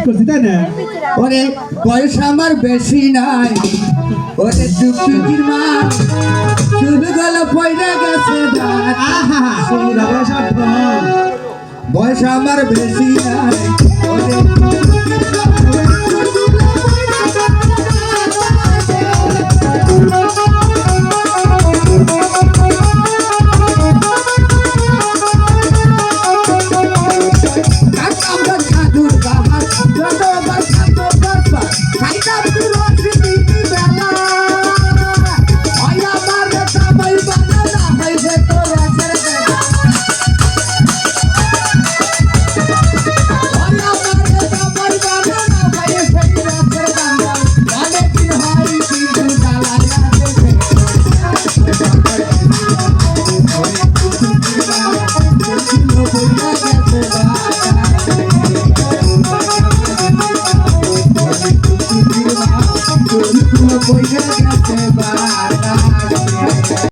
করছি তাই না? ওরে বয়স আমার বেশি নাই, ওরে টুকটুকির মা চুল গলা পয়রা গেছে দাঁত। আহা সুরা বয়স বয়স আমার বেশি নাই, ওরে Voy a